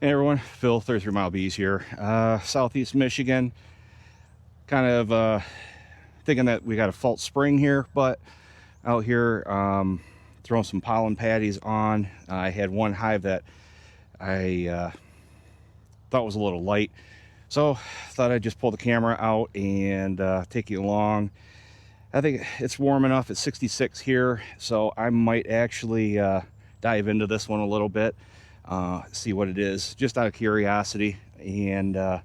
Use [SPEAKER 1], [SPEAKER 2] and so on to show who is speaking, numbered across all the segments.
[SPEAKER 1] Hey everyone, Phil, 33 Mile Bees here. Southeast Michigan. Kind of thinking that we got a false spring here, but out here throwing some pollen patties on. I had one hive that I thought was a little light, so thought I'd just pull the camera out and take you along. I think it's warm enough. It's 66 here, so I might actually dive into this one a little bit. See what it is, just out of curiosity, and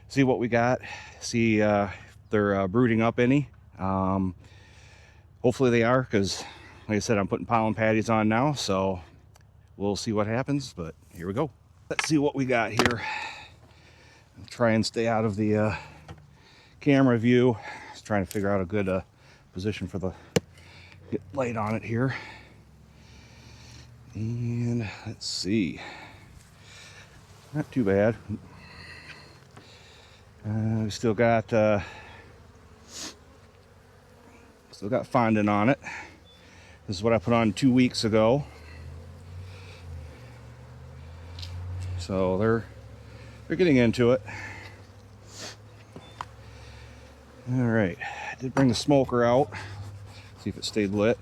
[SPEAKER 1] see what we got, see if they're brooding up any. Hopefully they are, because like I said, I'm putting pollen patties on now, so we'll see what happens. But here we go. Let's see what we got here. I'll try and stay out of the camera view. Just trying to figure out a good position for the get light on it here. And let's see, not too bad. We still got fondant on it. This is what I put on 2 weeks ago. So they're getting into it. All right, I did bring the smoker out. See if it stayed lit.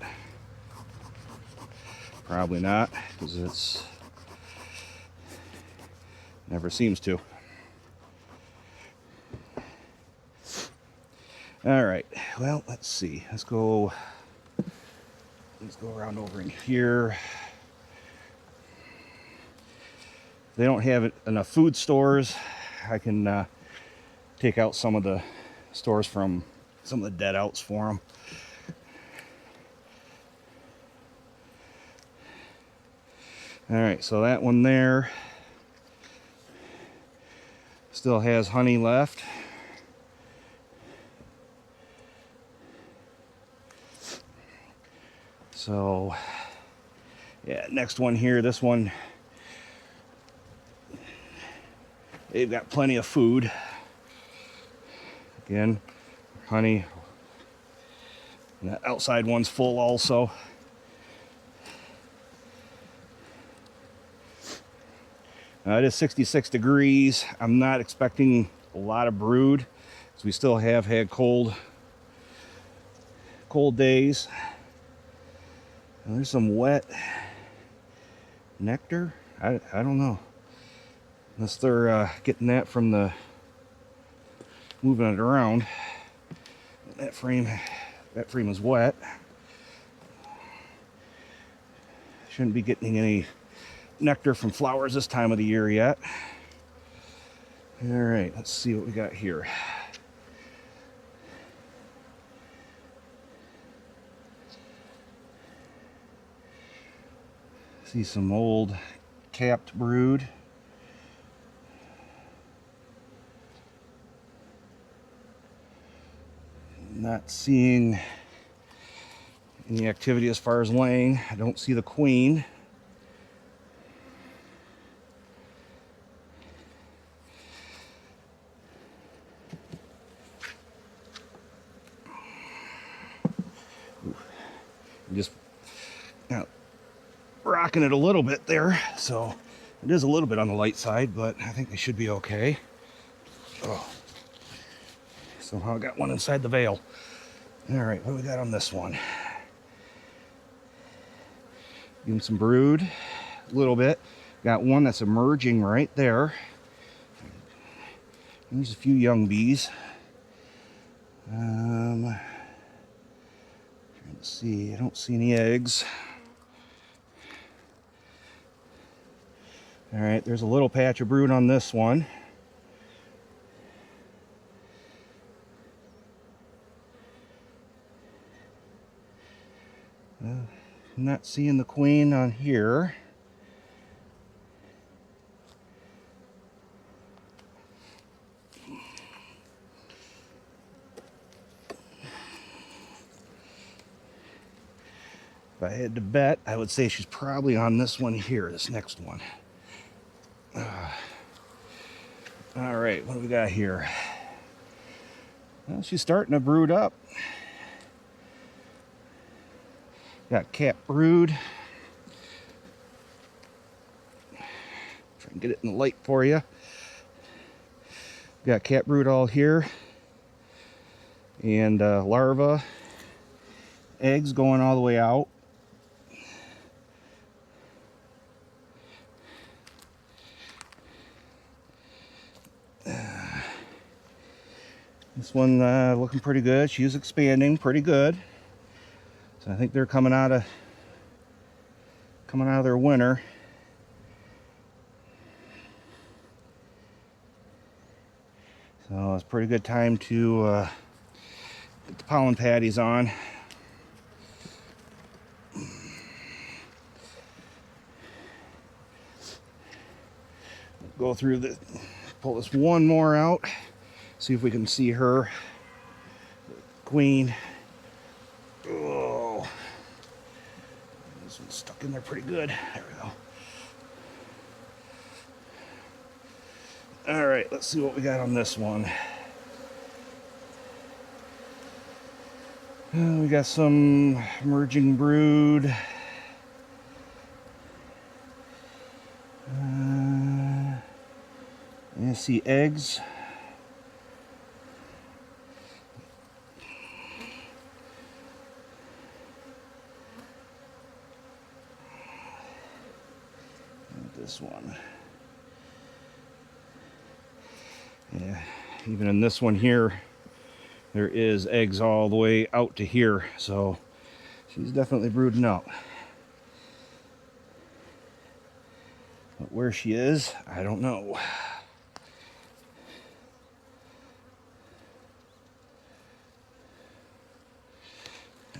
[SPEAKER 1] Probably not, because it's never seems to. All right, well, let's see. Let's go around over in here. They don't have enough food stores. I can take out some of the stores from some of the dead outs for them. All right, so that one there still has honey left. So yeah, next one here, this one, they've got plenty of food. Again, honey. And that outside one's full also. It is 66 degrees. I'm not expecting a lot of brood, because we still have had cold days. And there's some wet nectar. I don't know, unless they're getting that from the moving it around. That frame is wet. Shouldn't be getting any nectar from flowers this time of the year yet. All right, let's see what we got here. See some old capped brood. Not seeing any activity as far as laying. I don't see the queen. Just rocking it a little bit there, so it is a little bit on the light side, but I think they should be okay. Oh, somehow I got one inside the veil. All right, what do we got on this one? Give them some brood, a little bit. Got one that's emerging right there. There's a few young bees. Trying to see, I don't see any eggs. All right, there's a little patch of brood on this one. I'm not seeing the queen on here. If I had to bet, I would say she's probably on this one here, this next one. All right, what do we got here? Well, she's starting to brood up. Got cat brood. Try and get it in the light for you. Got cat brood all here, and larva, eggs going all the way out. This one looking pretty good. She's expanding pretty good. So I think they're coming out of their winter. So it's a pretty good time to get the pollen patties on. Go through the, pull this one more out. See if we can see her queen. Oh, this one's stuck in there pretty good. There we go. All right, let's see what we got on this one. We got some emerging brood. I see eggs. This one. Yeah, even in this one here, there is eggs all the way out to here, so she's definitely brooding out. But where she is, I don't know.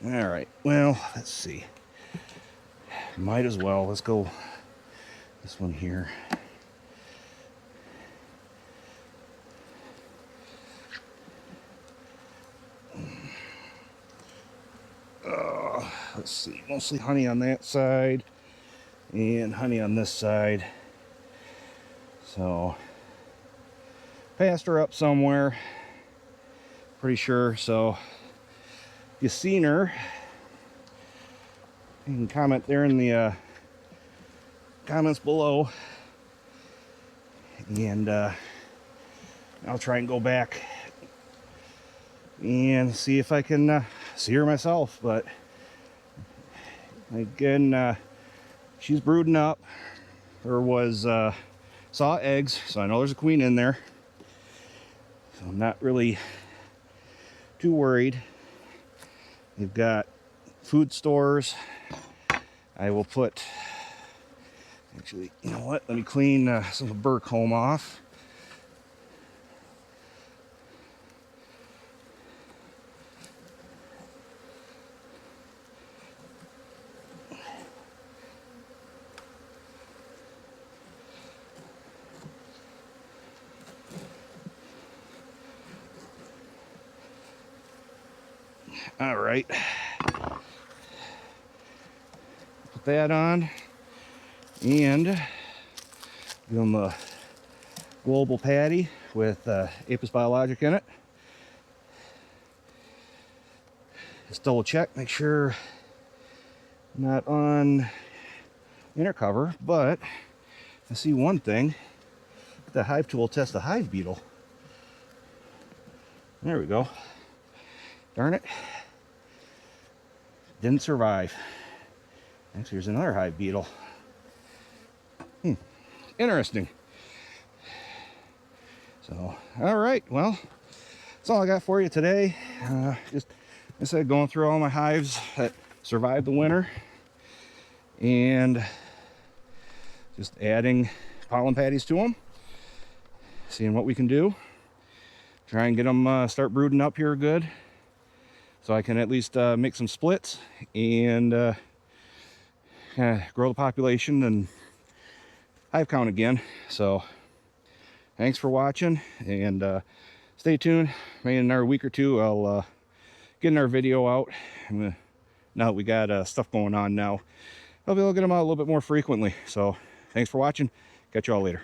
[SPEAKER 1] All right, well, let's see. Might as well, let's go this one here. Let's see, mostly honey on that side and honey on this side. So passed her up somewhere, pretty sure. So if you've seen her, you can comment there in the comments below, and I'll try and go back and see if I can see her myself. But again, she's brooding up. There was saw eggs, so I know there's a queen in there, so I'm not really too worried. They've got food stores. I will put, actually, you know what, let me clean some of the burr comb off. All right, put that on, and give them a global patty with Apis biologic in it. Just double check, make sure not on inner cover, but I see one thing. The hive tool test the hive beetle. There we go. Darn it. Didn't survive. Actually, there's another hive beetle. Interesting. So, all right, well, that's all I got for you today. Just, like I said, going through all my hives that survived the winter, and just adding pollen patties to them, seeing what we can do. Try and get them start brooding up here good, so I can at least make some splits and grow the population and hive count again. So thanks for watching, and stay tuned. Maybe in another week or two I'll get another video out. Now that we got stuff going on now, I'll be able to get them out a little bit more frequently. So thanks for watching. Catch you all later.